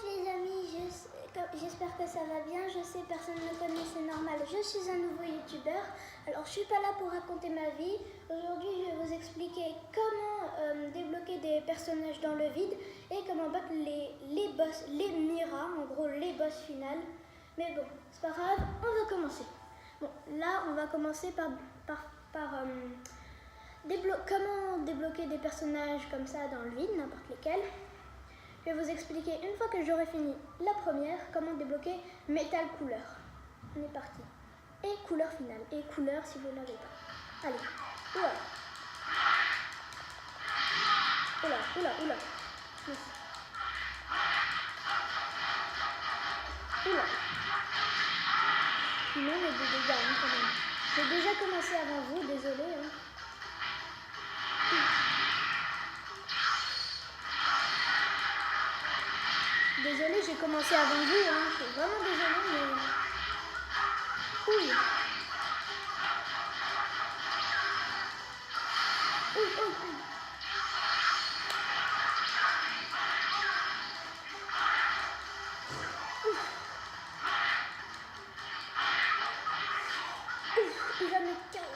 les amis, j'espère que ça va bien. Je sais, personne ne me connaît, c'est normal. Je suis un nouveau youtubeur. Alors, je suis pas là pour raconter ma vie. Aujourd'hui, je vais vous expliquer comment débloquer des personnages dans le vide et comment battre les boss, les Mira, en gros les boss finales. Mais bon, c'est pas grave, on va commencer. Bon, là, on va commencer par comment débloquer des personnages comme ça dans le vide, n'importe lesquels. Je vais vous expliquer, une fois que j'aurai fini la première, comment débloquer métal couleur. On est parti. Et couleur finale. Et couleur si vous ne l'avez pas. Allez. Oula. Oula, oula, oula. Yes. Oula. Sinon, il y a des dégâts hein, quand même. J'ai déjà commencé avant vous, désolé. Hein. Désolée, j'ai commencé avant vous, hein. Je suis vraiment désolée, mais... Ouille. Ouille, ouille, ouille. Ouf, il va me KO.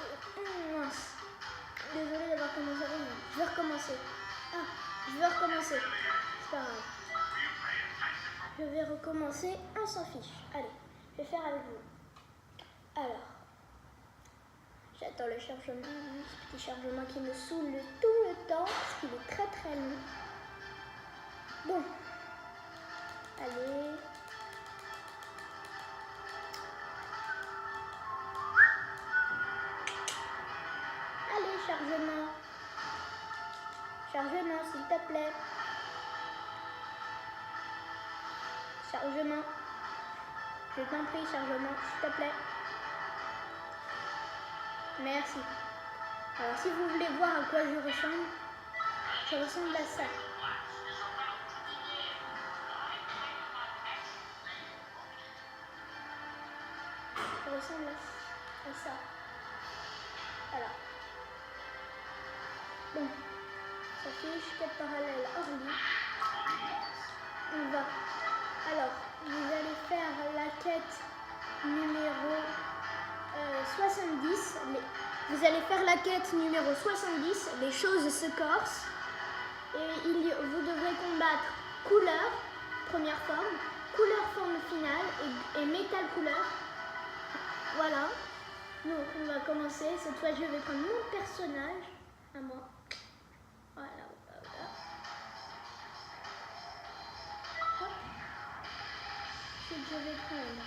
Mince. Désolée d'avoir commencé avant, mais je vais recommencer. Ah, je vais recommencer. C'est pas grave. Je vais recommencer, on s'en fiche. Allez, je vais faire avec vous. Alors, j'attends le chargement, ce petit chargement qui me saoule tout le temps, parce qu'il est très très long. Bon, allez. Allez, chargement. Chargement, s'il te plaît. Chargement. Je t'en prie, chargement, s'il te plaît. Merci. Alors, si vous voulez voir à quoi je ressemble à ça. Je ressemble à ça. Voilà. Bon. Ça fiche, quête parallèle, Orly. On va. Alors, vous allez faire la quête numéro 70. Vous allez faire la quête numéro 70, les choses se corsent. Et vous devrez combattre couleur, première forme, couleur forme finale et métal couleur. Voilà. Donc, on va commencer. Cette fois, je vais prendre mon personnage à moi. Voilà. Je vais prendre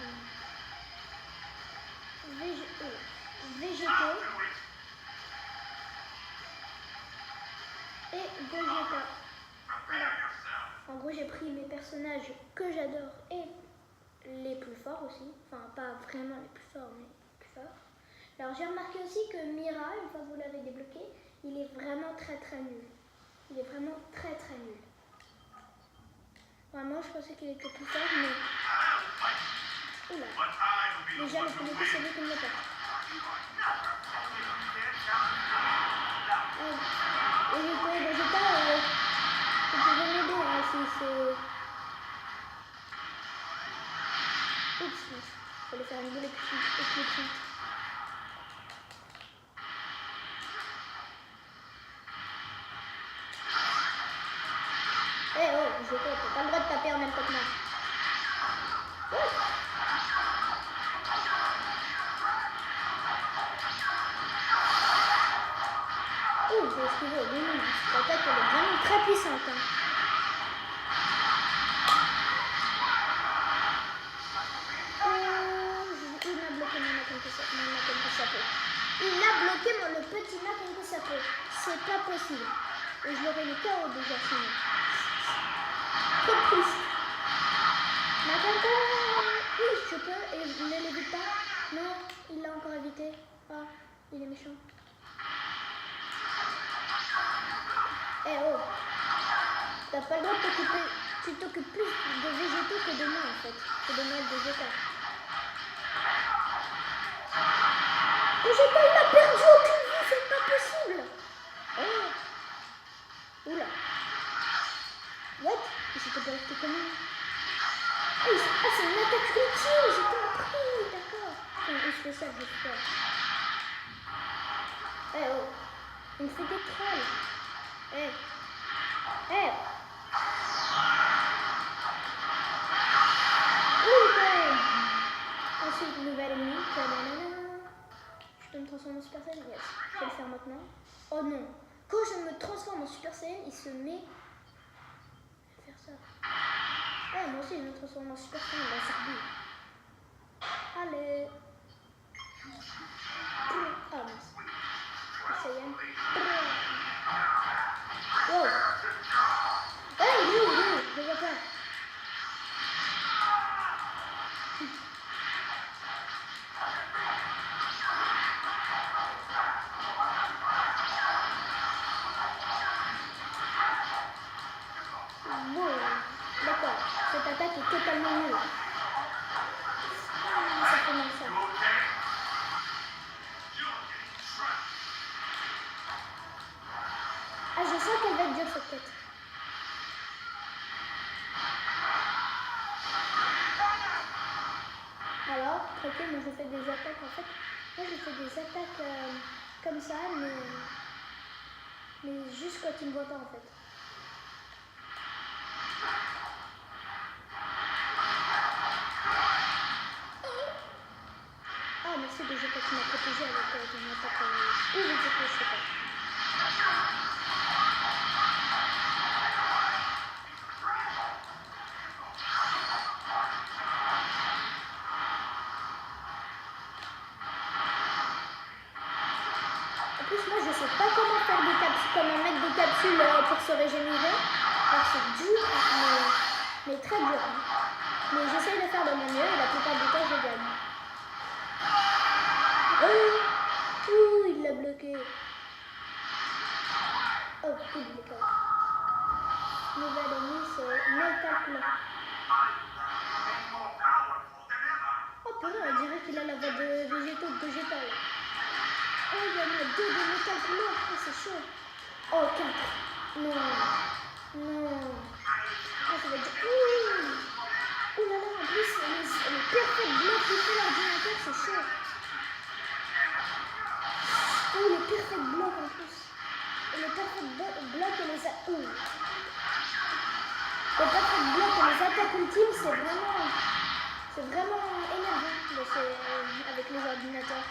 végétaux et Gogeta. Alors, en gros, j'ai pris mes personnages que j'adore et les plus forts aussi. Enfin, pas vraiment les plus forts, mais les plus forts. Alors, j'ai remarqué aussi que Mira, une fois que vous l'avez débloqué, il est vraiment très très nul. Il est vraiment très très nul. Vraiment, je pensais qu'il était plus fort, mais... Oula. Déjà, le premier coup, c'est lui qui me l'a pas. Et j'ai pas vous pouvez m'aider, hein, si c'est... Oups, il fallait faire une boule éclipsante. Eh oh, je t'as pas le droit de taper en même temps que moi. Oh, j'ai esquivé, oui, non, cette attaque elle est vraiment très puissante. Hein. Il m'a bloqué mon Nakenko. Il a bloqué le petit Nakenko. C'est pas possible. Et je l'aurais mis KO déjà sinon. Trop triste. Nakenko. Oui, je peux. Et je ne l'évite pas. Non, il l'a encore évité. Ah, il est méchant. Eh oh, t'as pas le droit de t'occuper, tu t'occupes plus de végétaux que de moi en fait, que de moi et de Vegeta. Vegeta il a perdu aucune vie, c'est pas possible. Oh. Oula. What? Il s'était pas resté comment? Ah, c'est une attaque ultime, j'ai compris, d'accord. Enfin, une spéciale, j'espère. Eh oh, il me fait des trolls. Eh. Oui, ensuite, nouvelle ennemie. Je peux me transformer en Super Saiyan. Yes. Je vais le faire maintenant. Oh non. Quand je me transforme en Super Saiyan, il se met... Je vais faire ça. Ah, moi aussi, je me transforme en Super Saiyan. Là, c'est bien. Allez. Ah, mince. Super Saiyan. Wow. Hey, il est où? Je vois pas. Bon, d'accord. Cette attaque est totalement nulle. Ah, ça fait mal ça. Ah, je sens qu'elle va être dure cette tête. Alors, traité, moi je fais des attaques en fait. Moi je fais des attaques comme ça, mais juste quand il me voit pas en fait. Ah, merci Vegeta qui m'a protégé avec une attaque. Où Vegeta, je sais pas. En plus, moi je sais pas comment faire des capsules, comment mettre des capsules pour se régénérer. Alors c'est dur, mais très dur. Mais j'essaye de faire de mon mieux et la plupart du temps je gagne. Ouh, il l'a bloqué. Oh, il est bloqué. Nouvelle ennemie, c'est Metal Claw. Oh purée, on dirait qu'il a la voix de Vegeta là. Oh, il y en a 2 de Metal Claw. Oh, c'est chaud. Oh, 4. Non. Non. Ah, ça va être... Ouh là là, en plus, le perfect bloc qui fait l'ordinateur, c'est chaud. Oh, le perfect bloc en plus. Et le perfect bloc et les... Ouh. Le perfect bloc et les attaques ultimes, c'est vraiment énervant avec les ordinateurs.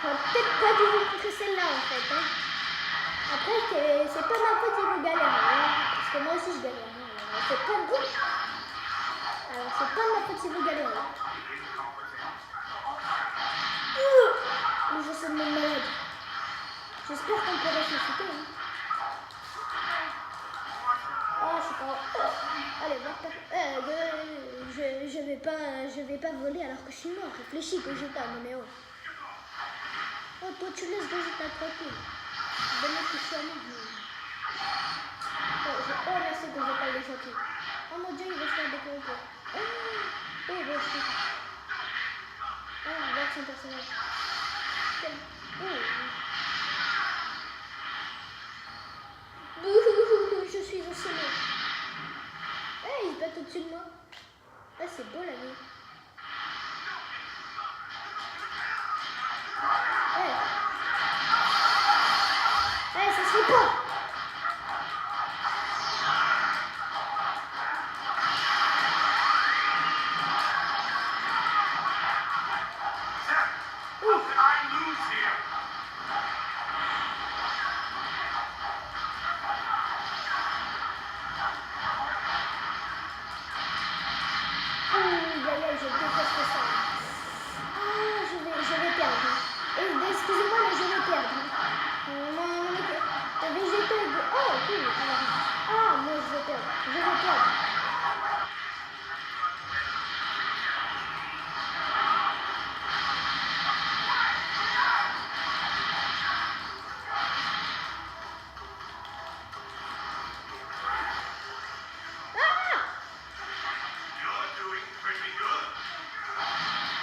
J'aurais peut-être pas dû vous montrer celle-là en fait. Hein. Après, c'est pas ma faute si vous galérez. Hein, parce que moi aussi je galère. Hein. C'est pas de... Alors c'est pas ma faute si vous galérez. Mais je suis même malade. J'espère qu'on peut ressusciter. Hein. Oh, je sais pas. Allez, je vais pas voler alors que je suis mort. Réfléchis que j'étais à mon héros. Oh, toi tu laisses Vegeta tranquille. Demain que je suis à moi. Oh, là c'est Vegeta, il est gentil. Oh mon dieu, il va se faire découvrir. Oh, bon, je... Oh, on voit son personnage. Oh. Je suis au sommet. Il se bat au-dessus de moi. Ah, c'est beau la vie. Ça se fait pas. Je déteste ça. Ah, je vais perdre. Excusez-moi, mais je vais perdre. Vegeta est de... Oh, cool. Ah, moi je vais perdre. Je vais perdre.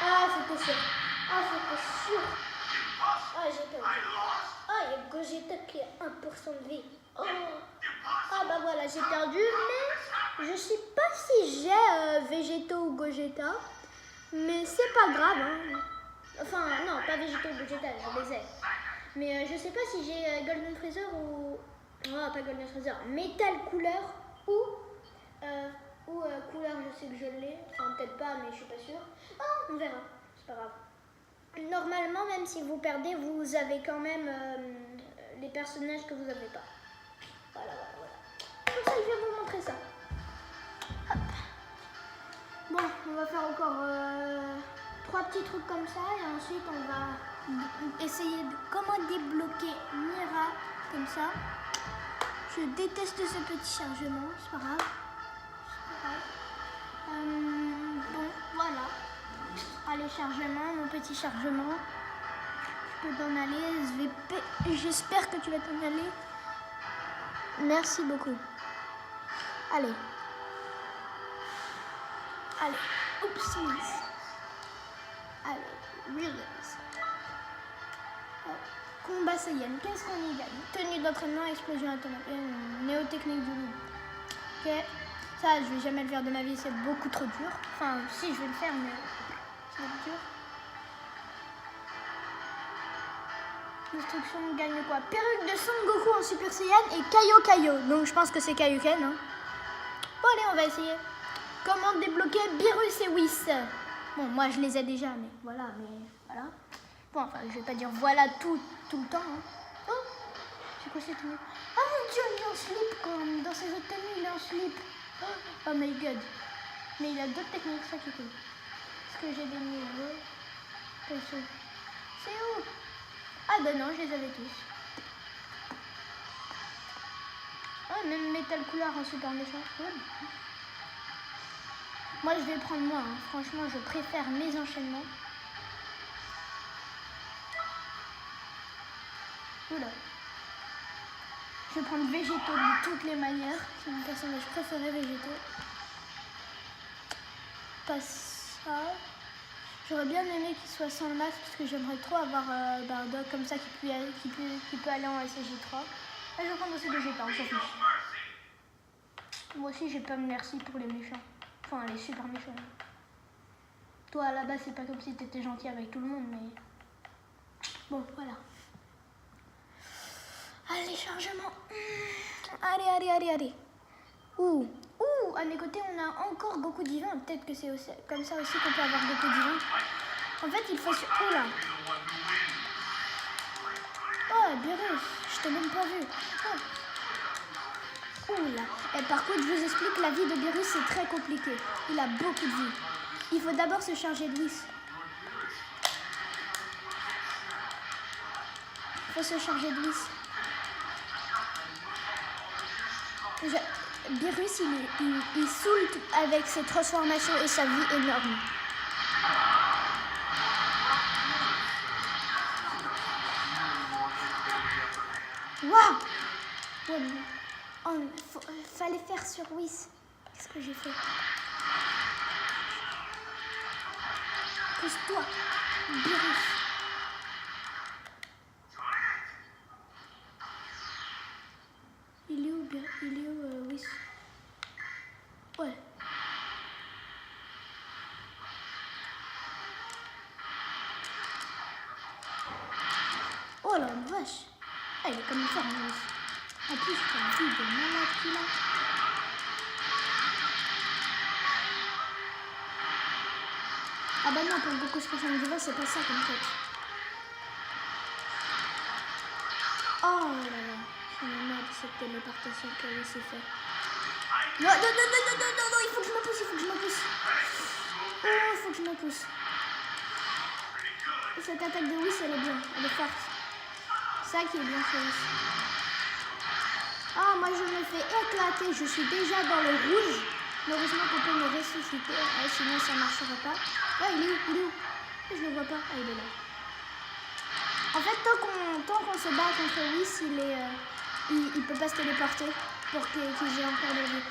Ah, c'était sûr. Ah, c'était sûr. Ah, j'ai perdu. Ah, il y a Gogeta qui a 1% de vie. Oh. Ah, bah voilà, j'ai perdu, mais... Je sais pas si j'ai Végéto ou Gogeta, mais c'est pas grave. Hein. Enfin, non, pas Végéto ou Gogeta, je les ai. Mais je sais pas si j'ai Golden Freezer ou... Non, pas Golden Freezer. Metal Couleur ou Couleur, je sais que je l'ai. Enfin, peut-être pas, mais je suis pas sûre. Ah, on verra. C'est pas grave. Normalement, même si vous perdez, vous avez quand même les personnages que vous n'avez pas. Voilà. Comme ça, je vais vous montrer ça. Hop. Bon, on va faire encore 3 petits trucs comme ça et ensuite on va essayer de comment débloquer Mira comme ça. Je déteste ce petit chargement, c'est pas grave. Bon, voilà. Allez, chargement, mon petit chargement. Je peux t'en aller. J'espère que tu vas t'en aller. Merci beaucoup. Allez. Oups. Allez, release. Combat Saiyan. Qu'est-ce qu'on y gagne? Tenue d'entraînement, explosion automatique. Néotechnique du loup. Ok. Ça, je vais jamais le faire de ma vie, c'est beaucoup trop dur. Enfin, si, je vais le faire, mais c'est beaucoup dur. Destruction gagne quoi? Perruque de Son Goku en Super Saiyan et Kaio. Donc je pense que c'est Kaioken. Hein. Bon allez, on va essayer. Comment débloquer Beerus et Whis? Bon, moi je les ai déjà, mais voilà. Bon, enfin, je vais pas dire voilà tout le temps. Hein. Oh, c'est quoi cette tenue? Ah mon dieu, il est en slip comme dans ses autres tenues, il est en slip. Oh my god. Mais il a d'autres techniques, ça qui est cool. Est-ce que j'ai des niveaux? C'est où? Ah ben non, je les avais tous. Ah, même Metal Couleur en super méchant. Moi, je vais prendre moi. Hein. Franchement, je préfère mes enchaînements. Oula. Je vais prendre Végéto de toutes les manières. C'est mon personnage préféré, Végéto. Pas ça. J'aurais bien aimé qu'il soit sans le masque parce que j'aimerais trop avoir Bardock comme ça qui peut aller en SJ3. Et je vais prendre aussi Vegeta, on s'en fiche. Moi aussi j'ai pas de merci pour les méchants. Enfin les super méchants. Toi à la base c'est pas comme si t'étais gentil avec tout le monde mais... Bon voilà. Allez chargement. Allez. Ouh, à mes côtés, on a encore Goku Divin. Peut-être que c'est aussi, comme ça aussi qu'on peut avoir Goku Divin. En fait, il faut... Oh là. Oh, Beerus, je t'ai même pas vu. Oh. Ouh là. Et par contre, je vous explique, la vie de Beerus, c'est très compliqué. Il a beaucoup de vie. Il faut d'abord se charger de Whis. Il faut se charger de Whis. Beerus, il saoule avec ses transformations et sa vie énorme. Waouh! Fallait faire sur Whis. Qu'est-ce que j'ai fait? Pousse-toi, Beerus. Il est où Whis? Ouais. Oh la vache! Ah, il est comme ça, Whis. En plus, t'as vu de malade qu'il a. Ah bah non, pour Goku Super Diva, c'est pas ça comme fait. Oh là là, j'en ai marre de cette téléportation que Whis s'est fait. Non, il faut que je me pousse, Oh, il faut que je me pousse. Cette attaque de Whis, elle est bien, elle est forte. C'est ça qui est bien fait Whis. Ah, moi je me fais éclater, je suis déjà dans le rouge. Heureusement qu'on peut me ressusciter, sinon ça ne marchera pas. Ah, il est où? Je le vois pas. Ah, il est là. En fait, tant qu'on se bat contre Whis, il peut pas se téléporter pour qu'il ait encore de vie.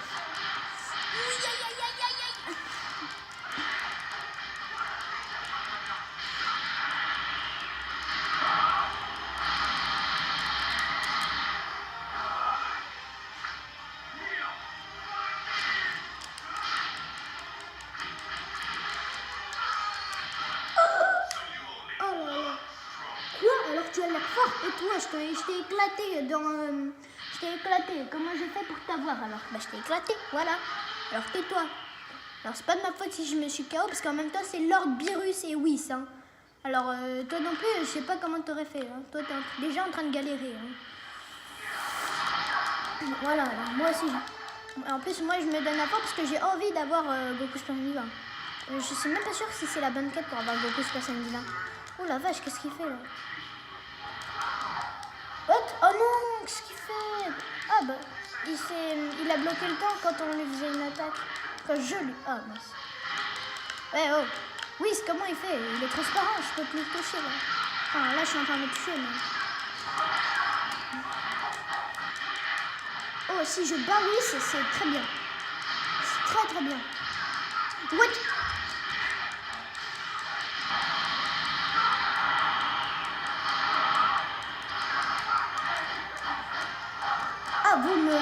Et toi, je t'ai éclaté dans... je t'ai éclaté. Comment j'ai fait pour t'avoir alors? Bah, je t'ai éclaté, voilà. Alors tais-toi. Alors c'est pas de ma faute si je me suis KO, parce qu'en même temps c'est Lord Beerus et Whis. Hein. Alors toi non plus, je sais pas comment t'aurais fait. Hein. Toi t'es déjà en train de galérer. Hein. Voilà, alors moi aussi. En plus moi je me donne à fond parce que j'ai envie d'avoir Goku Super Saiyan 20. Je suis même pas sûre si c'est la bonne quête pour avoir Goku Super Saiyan 20. Oh la vache, qu'est-ce qu'il fait là? What? Oh non, qu'est-ce qu'il fait? Ah bah, il a bloqué le temps quand on lui faisait une attaque. Quand je lui... Ah mince. Ouais, oh. Oui, c'est comment il fait? Il est transparent, je peux plus le toucher là. Enfin, là je suis en train de le toucher, mais... Oh, si je bats Whis, c'est très bien. C'est très très bien. What? Ah, vous me...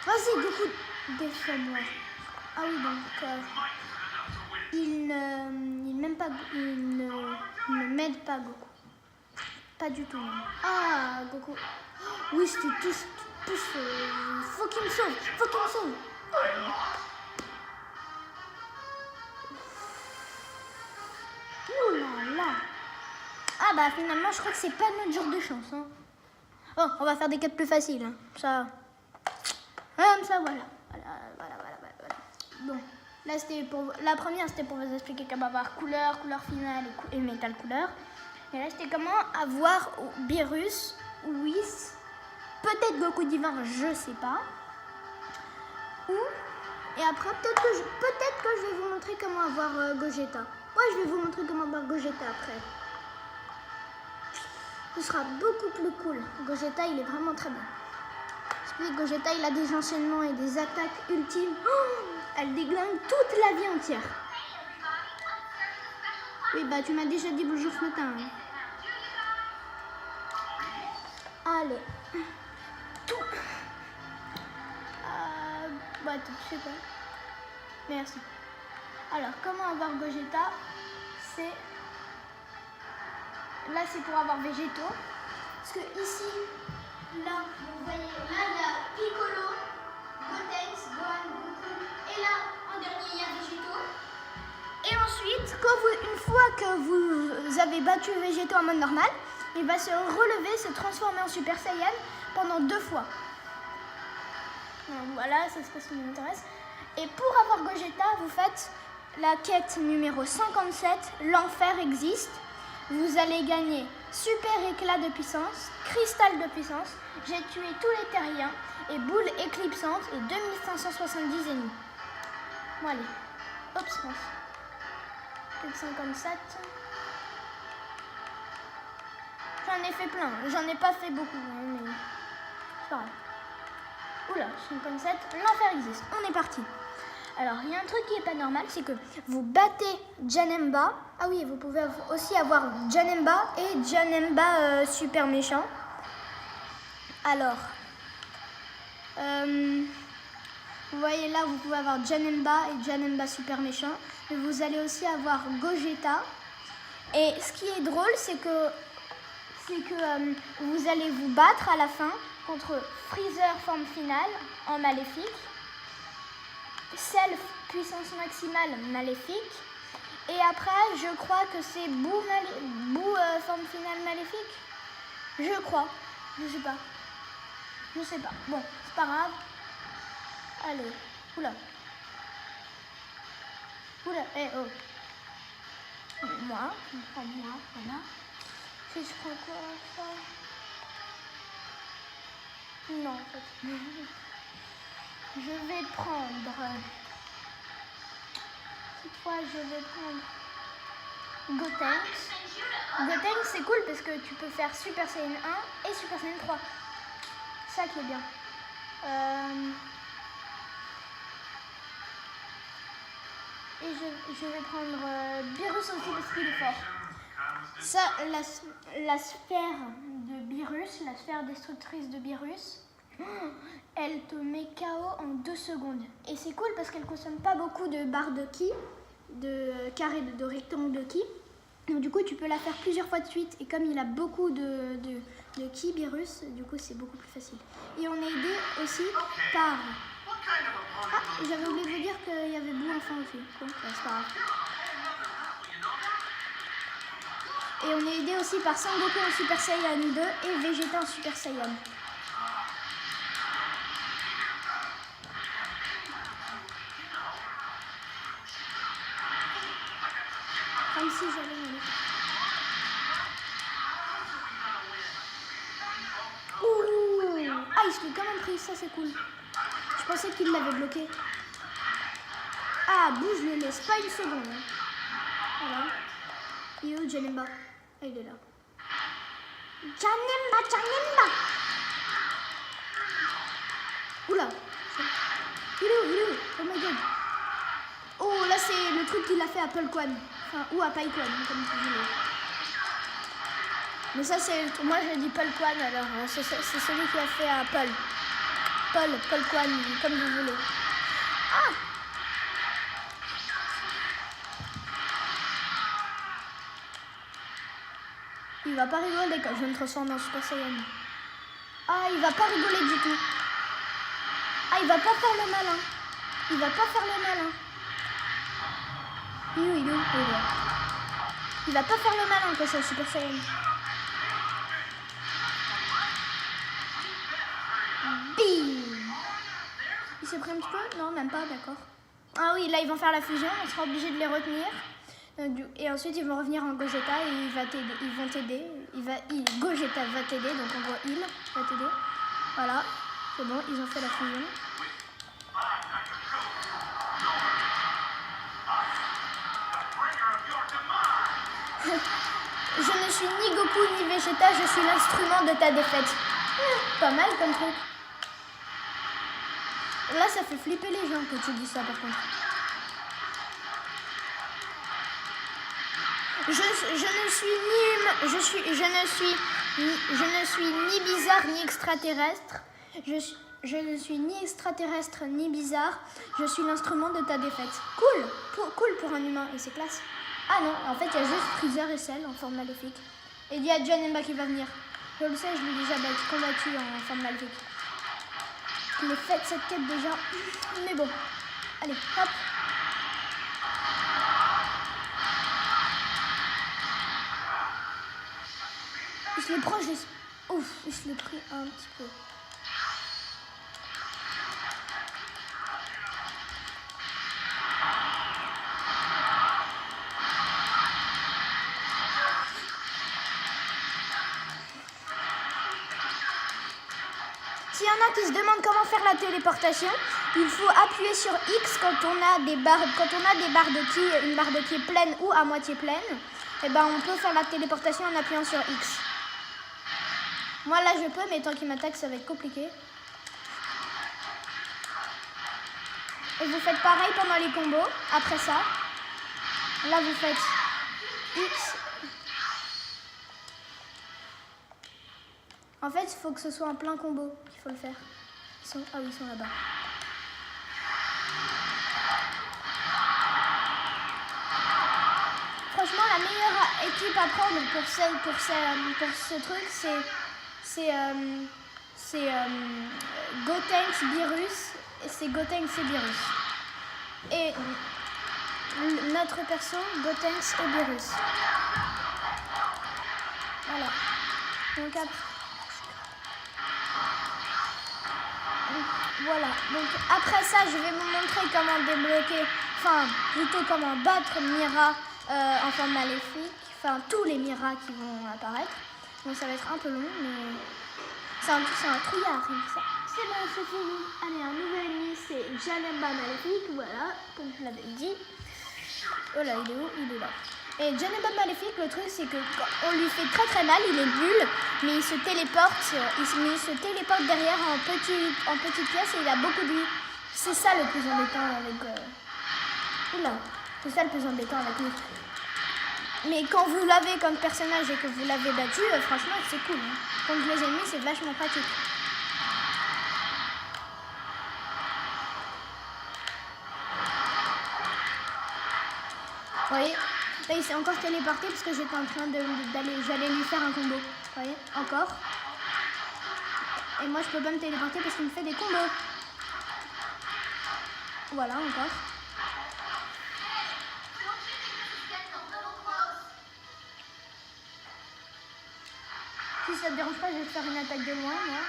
Vas-y, Goku, défends-moi. Ah oui, donc... il ne m'aide pas, Goku. Pas du tout, même. Ah, Goku. Oui, tu touches. Faut qu'il me sauve. Faut qu'il me sauve. Ouh là là. Ah bah finalement, je crois que c'est pas notre jour de chance. Hein. Oh, on va faire des quêtes plus faciles. Hein. Ça. Comme ça, voilà. Voilà. Bon, là c'était pour... La première, c'était pour vous expliquer comment avoir couleur finale et métal couleur. Et là, c'était comment avoir Beerus, Whis, peut-être Goku Divin, je sais pas. Et après, peut-être que je vais vous montrer comment avoir Gogeta. Ouais, je vais vous montrer comment avoir Gogeta après. Ce sera beaucoup plus cool. Gogeta, il est vraiment très bien. Parce que Gogeta, il a des enchaînements et des attaques ultimes. Oh, elle déglingue toute la vie entière. Oui, bah tu m'as déjà dit bonjour ce matin. Hein. Allez. Tout. Ouais, je sais pas. Merci. Alors, comment avoir Gogeta? C'est... Là, c'est pour avoir végétaux. Parce que ici, là, vous voyez, là, il y a Piccolo, Gotenks, Gohan, Goku. Et là, en dernier, il y a végétaux. Et ensuite, une fois que vous avez battu végétaux en mode normal, il va se relever, se transformer en Super Saiyan pendant 2 fois. Donc voilà, c'est ce qui m'intéresse. Et pour avoir Gogeta, vous faites la quête numéro 57, l'enfer existe. Vous allez gagner super éclat de puissance, cristal de puissance, j'ai tué tous les terriens et boule éclipsante et 2570 ennemis. Bon allez, oups, quête 57. J'en ai fait plein, j'en ai pas fait beaucoup, mais c'est pas grave. Oula, 57, l'enfer existe, on est parti. Alors, il y a un truc qui est pas normal, c'est que vous battez Janemba. Ah oui, vous pouvez aussi avoir Janemba et Janemba super méchant. Alors, vous voyez là, vous pouvez avoir Janemba et Janemba super méchant. Mais vous allez aussi avoir Gogeta. Et ce qui est drôle, c'est que vous allez vous battre à la fin contre Freezer forme finale en maléfique, Self puissance maximale maléfique, et après je crois que c'est Boo forme finale maléfique. Je crois, je sais pas. Bon, c'est pas grave. Allez, oula, oh. Moi, voilà. Si je prends quoi ça? Non, en fait. Je vais prendre... Cette fois, je vais prendre Gotenks. Gotenks, c'est cool parce que tu peux faire Super Saiyan 1 et Super Saiyan 3. Ça qui est bien. Et je vais prendre Beerus aussi parce qu'il est fort. Ça, la sphère de Beerus, la sphère destructrice de Beerus, elle te met KO en 2 secondes. Et c'est cool parce qu'elle consomme pas beaucoup de barres de ki. de carré, de rectangle de ki. Donc du coup, tu peux la faire plusieurs fois de suite. Et comme il a beaucoup de ki, Beerus, du coup, c'est beaucoup plus facile. Et on est aidé aussi par... Ah, j'avais oublié de vous dire qu'il y avait Blue enfin aussi. Bon, c'est pas grave. Et on est aidé aussi par Sangoku en Super Saiyan 2 et Vegeta en Super Saiyan. Comme si j'allais y aller. Ouh! Ah, il se l'est quand même pris, ça c'est cool. Je pensais qu'il l'avait bloqué. Ah, bouge, le laisse pas une seconde. Voilà. Il est où Janemba? Ah, il est là. Janemba! Oula! Il est où? Oh my god! Oh, là c'est le truc qu'il a fait à Polquan. Enfin, ou à Paikwan, comme tu voulais. Mais ça c'est... Moi je dis Polquan alors. C'est celui qui a fait à Polquan, comme vous voulez. Ah! Il va pas rigoler quand je me transforme en Super Saiyan. Ah, il va pas rigoler du tout. Ah, il va pas faire le malin. Il va pas faire le malin. Il est où? Il va pas faire le malin quand c'est le Super Saiyan. Bim! Il s'est pris un petit peu? Non, même pas, d'accord. Ah oui, là ils vont faire la fusion, on sera obligé de les retenir. Et ensuite ils vont revenir en Gogeta et ils vont t'aider. Gogeta va t'aider, donc on voit il va t'aider. Voilà, c'est bon, ils ont fait la fusion. Je ne suis ni Goku ni Vegeta, je suis l'instrument de ta défaite. Pas mal comme truc. Là ça fait flipper les gens que tu dis ça par contre. Je ne suis ni bizarre ni extraterrestre. Je ne suis ni extraterrestre ni bizarre. Je suis l'instrument de ta défaite. Cool pour un humain et c'est classe. Ah non, en fait il y a juste Freezer et Cell en forme maléfique. Et il y a Janemba qui va venir. Je le sais, je l'ai déjà combattu en forme maléfique. Je l'ai fait cette quête déjà. Mais bon. Allez, hop. Il se le prend, Ouf, il se l'est pris un petit peu. S'il y en a qui se demandent comment faire la téléportation, il faut appuyer sur X quand on a des barres de ki, une barre de ki pleine ou à moitié pleine. Et ben on peut faire la téléportation en appuyant sur X. Moi là je peux, mais tant qu'il m'attaque ça va être compliqué. Et vous faites pareil pendant les combos. Après ça, là vous faites X. En fait, il faut que ce soit en plein combo qu'il faut le faire. Ah oui, ils sont là-bas. Franchement, la meilleure équipe à prendre pour ce truc, c'est Gotenks, Beerus. C'est Gotenks et Beerus. Et notre perso, Gotenks et Beerus. Voilà. Donc après... Voilà, donc après ça je vais vous montrer comment débloquer, enfin plutôt comment battre Mira en forme maléfique, enfin tous les Mira qui vont apparaître. Donc ça va être un peu long, mais c'est un trouillard, ça. C'est bon, c'est fini. Allez, un nouvel ennemi, c'est Janemba maléfique, voilà, comme je l'avais dit. Oh là, il est où? Il est là. Et Janemba maléfique, le truc c'est que on lui fait très mal, il est nul, mais il se téléporte, derrière en petite pièce et il a beaucoup de vie. C'est ça le plus embêtant avec... Oula, c'est ça le plus embêtant avec lui. Mais quand vous l'avez comme personnage et que vous l'avez battu, franchement c'est cool. Hein. Contre les ennemis c'est vachement pratique. voyez, là il s'est encore téléporté parce que j'étais en train j'allais lui faire un combo. Vous voyez, encore. Et moi je peux pas me téléporter parce qu'il me fait des combos. Voilà, encore. Si ça te dérange pas, je vais te faire une attaque de loin, moi.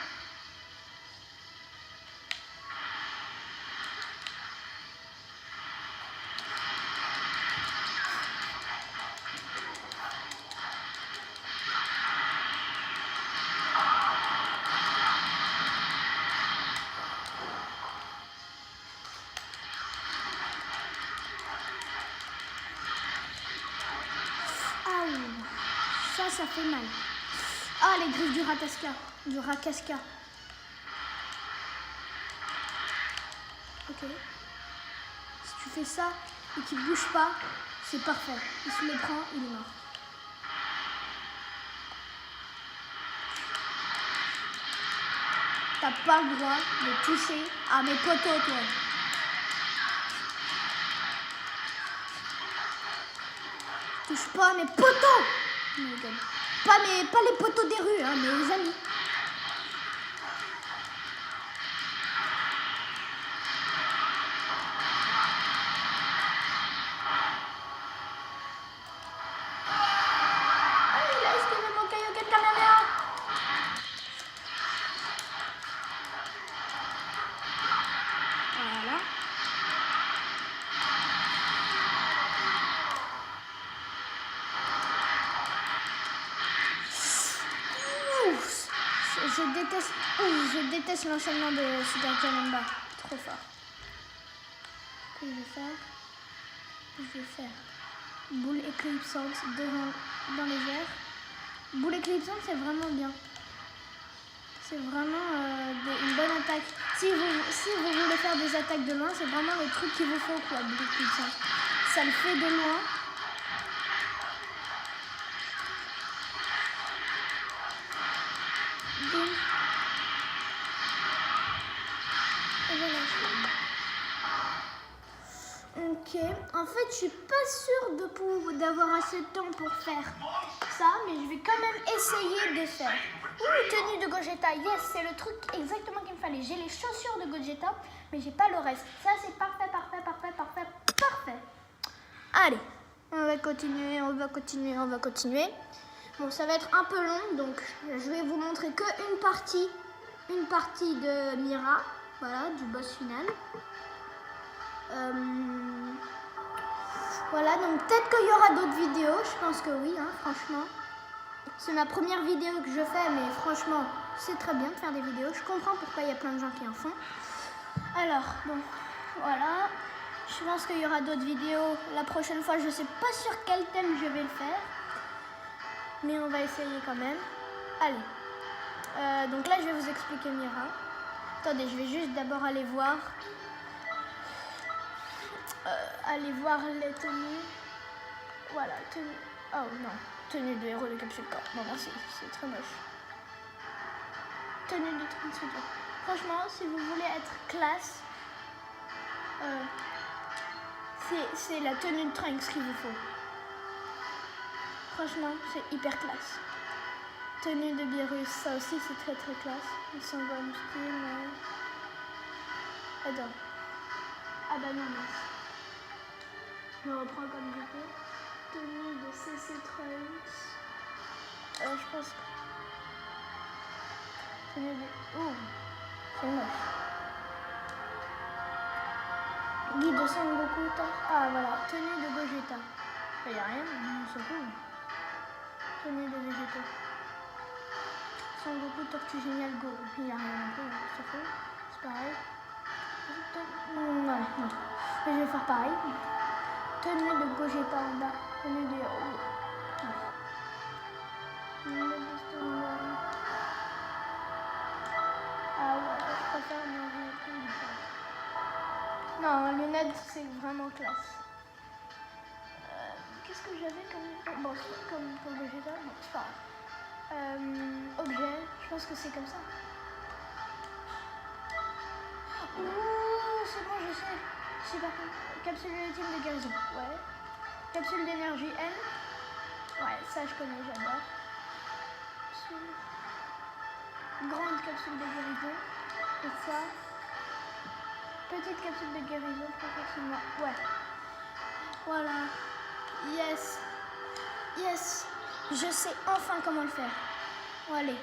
Ça fait mal. Ah, les griffes du Rakasca. Du Rakasca. Ok. Si tu fais ça et qu'il bouge pas, c'est parfait. Il se le prend, il est mort. T'as pas le droit de toucher à mes poteaux, toi. Touche pas à mes poteaux. Pas les poteaux des rues, hein, mes amis. Ah, il a esquivé mon Kaioken Kamehameha. Voilà. Je déteste l'enchaînement de Super Janemba. Trop fort. Que je vais faire? Je vais faire boule éclipsante dans les airs. Boule éclipsante, c'est vraiment bien. C'est vraiment une bonne attaque. Si vous voulez faire des attaques de loin, c'est vraiment le truc qu'il vous faut, quoi, boule éclipsante. Ça le fait de loin. Boum. Et voilà. Ok, en fait je suis pas sûre d'avoir assez de temps pour faire ça, mais je vais quand même essayer de faire. Ouh, tenue de Gogeta, yes, c'est le truc exactement qu'il me fallait. J'ai les chaussures de Gogeta, mais j'ai pas le reste. Ça c'est parfait, parfait, parfait, parfait, parfait. Allez, on va continuer, on va continuer, on va continuer. Bon, ça va être un peu long, donc je vais vous montrer que une partie de Mira, voilà, du boss final. Voilà, donc peut-être qu'il y aura d'autres vidéos, je pense que oui, hein, franchement. C'est ma première vidéo que je fais, mais franchement, c'est très bien de faire des vidéos. Je comprends pourquoi il y a plein de gens qui en font. Alors, bon, voilà. Je pense qu'il y aura d'autres vidéos la prochaine fois. Je ne sais pas sur quel thème je vais le faire, mais on va essayer quand même. Allez. Donc là, je vais vous expliquer Mira. Attendez, je vais juste d'abord aller voir les tenues. Voilà, tenue. Oh non, tenue de héros de capsule corps. Non, merci, c'est très moche. Tenue de Trunks. Franchement, si vous voulez être classe, c'est la tenue de Trunks qu'il vous faut. Franchement, c'est hyper classe. Tenue de Beerus, ça aussi c'est très très classe. Ils sont bons style, mais... Attends. Ah bah non, mince. Je me reprends comme je peux. Tenue de CC Trunks. Je pense que... Tenue de... Oh, c'est moche. Guide de Son Goku. Ah voilà, tenue de Gogeta. Il n'y a rien, on s'en fout. Tenue de Vegeta. Son Goku, Tortue Géniale, Go. Il n'y a rien non plus, on s'en fout. C'est pareil. Ouais, non. Mais je vais faire pareil. Tenue de Gogeta en bas. Tenue de héros. Ah ouais, je préfère les lunettes. Non, lunettes, c'est vraiment classe. Qu'est-ce que j'avais comme... Bon, comme Vegeta, bon, c'est pas grave. Objet, je pense que c'est comme ça. Ouh, c'est bon, je sais. C'est par contre, capsule ultime de guérison. Ouais. Capsule d'énergie N. Ouais, ça je connais, j'adore. Grande capsule de guérison. Et ça. Petite capsule de guérison, progressivement. Ouais. Voilà. Yes. Yes. Je sais enfin comment le faire. Bon, allez.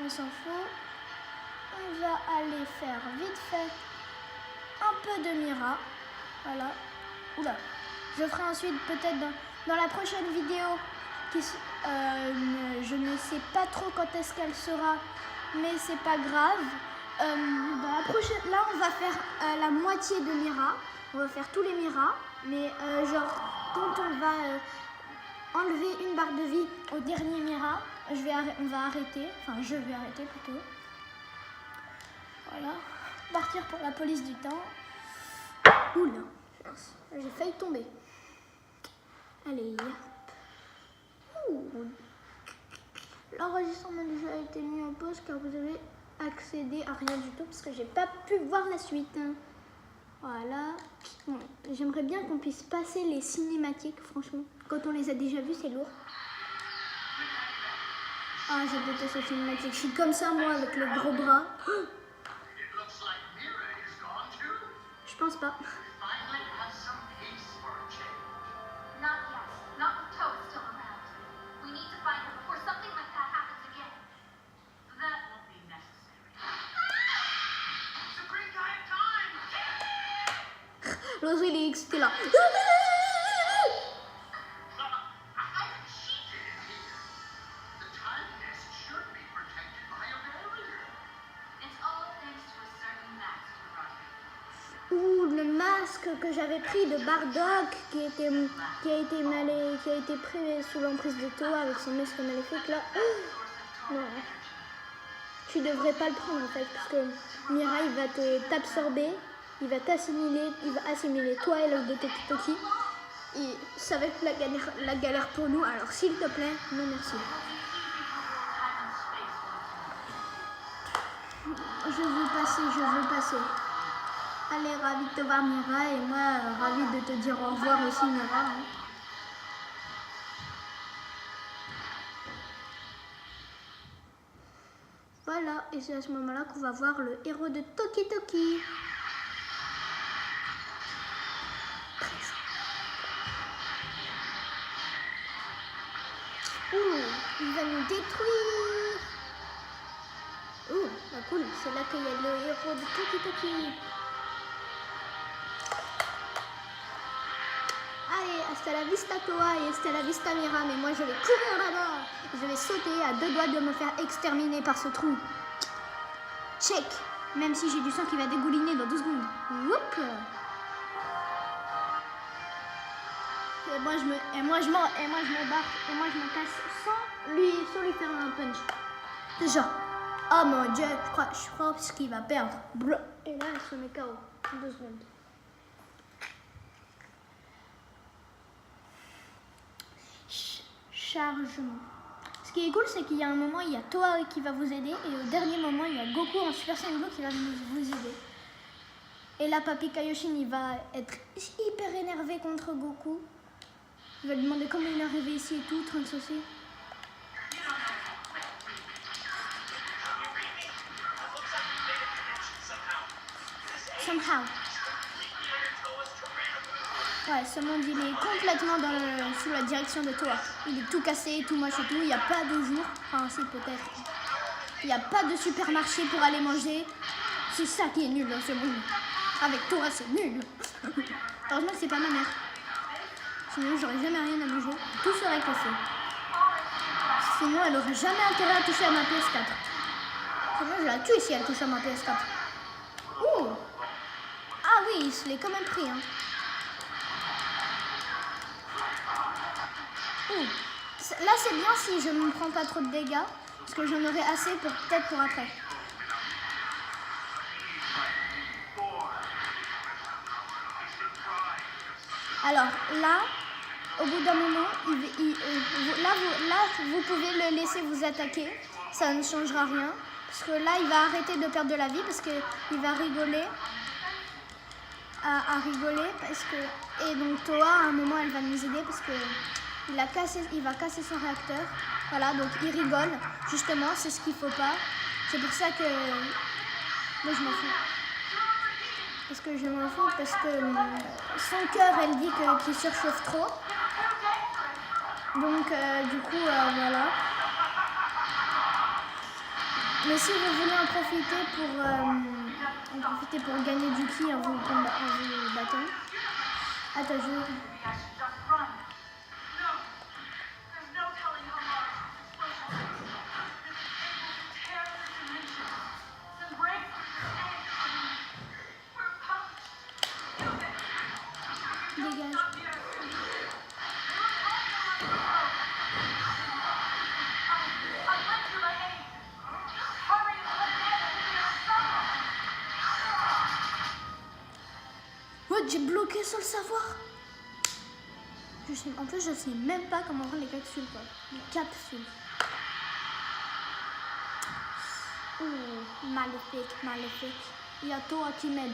On s'en fout. On va aller faire vite fait un peu de Mira. Voilà. Oula. Je ferai ensuite peut-être dans la prochaine vidéo. Je ne sais pas trop quand est-ce qu'elle sera, mais c'est pas grave. Dans la prochaine, là on va faire la moitié de Mira. On va faire tous les Mira, mais genre quand on va enlever une barre de vie au dernier Mira, on va arrêter. Enfin, je vais arrêter plutôt. Voilà. Partir pour la police du temps. Oula, j'ai failli tomber. Allez. L'enregistrement du jeu a été mis en pause car vous avez accédé à rien du tout parce que j'ai pas pu voir la suite. Voilà. Bon, j'aimerais bien qu'on puisse passer les cinématiques, franchement. Quand on les a déjà vues, c'est lourd. Ah, je déteste les cinématiques. Je suis comme ça, moi, avec le gros bras. Je pense pas. L'oiseau, il est excité là. Ouh, le masque que j'avais pris de Bardock qui a été pris sous l'emprise de Toa avec son masque maléfique là. Non. Tu devrais pas le prendre en fait parce que Mira il va t'absorber. Il va t'assimiler, il va assimiler toi et l'œuf de Toki. Et ça va être la galère pour nous. Alors s'il te plaît, non merci. Je veux passer. Allez, ravi de te voir Mira et moi ravi de te dire au revoir aussi Mira. Hein. Voilà, et c'est à ce moment-là qu'on va voir le héros de Toki Toki. Il va nous détruire. Ouh, bah cool, c'est là qu'il y a le héros de Toki Toki. Allez, hasta la vista Toa et hasta la vista Mira. Mais moi je vais courir là-bas. Je vais sauter à 2 doigts de me faire exterminer par ce trou. Check. Même si j'ai du sang qui va dégouliner dans 2 secondes. Whoop. Et moi je m'embarque et moi je me casse sans lui faire un punch. C'est genre, oh mon dieu, je crois qu'il va perdre. Et là elle se met KO. 2 secondes. Chargement. Ce qui est cool, c'est qu'il y a un moment, il y a Toa qui va vous aider et au dernier moment, il y a Goku en Super Saiyan Blue qui va vous aider. Et là, Papy Kaioshin, il va être hyper énervé contre Goku. Il va lui demander comment il est arrivé ici et tout, Trunks aussi. Somehow. Ouais, ce monde, il est complètement sous la direction de Toa. Il est tout cassé, tout moche et tout. Il n'y a pas de jour. Enfin, si, peut-être. Il n'y a pas de supermarché pour aller manger. C'est ça qui est nul dans ce monde. Avec Toa, c'est nul. Heureusement que c'est pas ma mère. Sinon, j'aurais jamais rien à manger. Tout serait cassé. Sinon, elle aurait jamais intérêt à toucher à ma PS4. Sinon, je la tue si elle touche à ma PS4. Ouh! Ah oui, il se l'est quand même pris, hein. Ouh. Là, c'est bien si je ne me prends pas trop de dégâts. Parce que j'en aurai assez peut-être pour après. Alors, là... Au bout d'un moment, là, vous pouvez le laisser vous attaquer. Ça ne changera rien. Parce que là, il va arrêter de perdre de la vie parce qu'il va rigoler. à rigoler parce que... Et donc Toa, à un moment, elle va nous aider parce que il va casser son réacteur. Voilà, donc il rigole. Justement, c'est ce qu'il faut pas. C'est pour ça que... Moi, je m'en fous. Parce que je m'en fous parce que son cœur, elle dit qu'il surchauffe trop. Donc, du coup, voilà. Mais si vous voulez en profiter pour gagner du ki en vous battant. Attends, dégage. J'ai bloqué sans le savoir. En plus, je sais même pas comment rendre les capsules, quoi. Les capsules. Oh, maléfique, maléfique. Il y a Toa qui m'aide.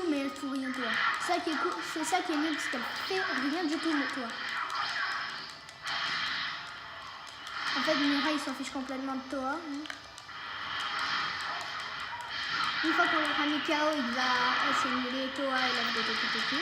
Mais elle fout rien, Toa. C'est ça qui est cool, c'est ça qui est mieux, parce qu'elle fait rien du tout, Toa. En fait, Mirai, il s'en fiche complètement de Toa. Une fois qu'on aura mis KO, il va assimiler Toa et la Toki.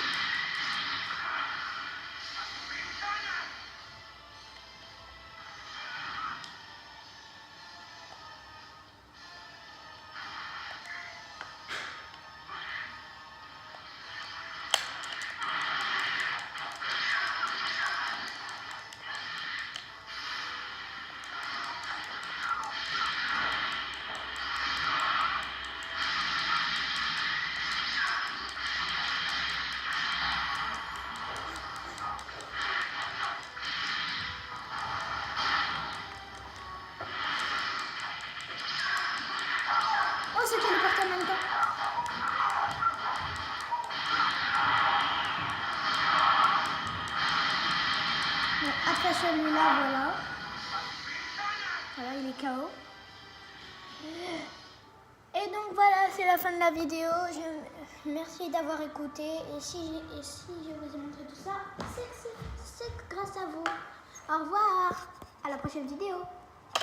C'est téléporté en même temps. Bon, après celui-là, voilà. Voilà, il est KO. Et donc voilà, c'est la fin de la vidéo. Merci d'avoir écouté. Et si je vous ai montré tout ça, c'est grâce à vous. Au revoir. À la prochaine vidéo.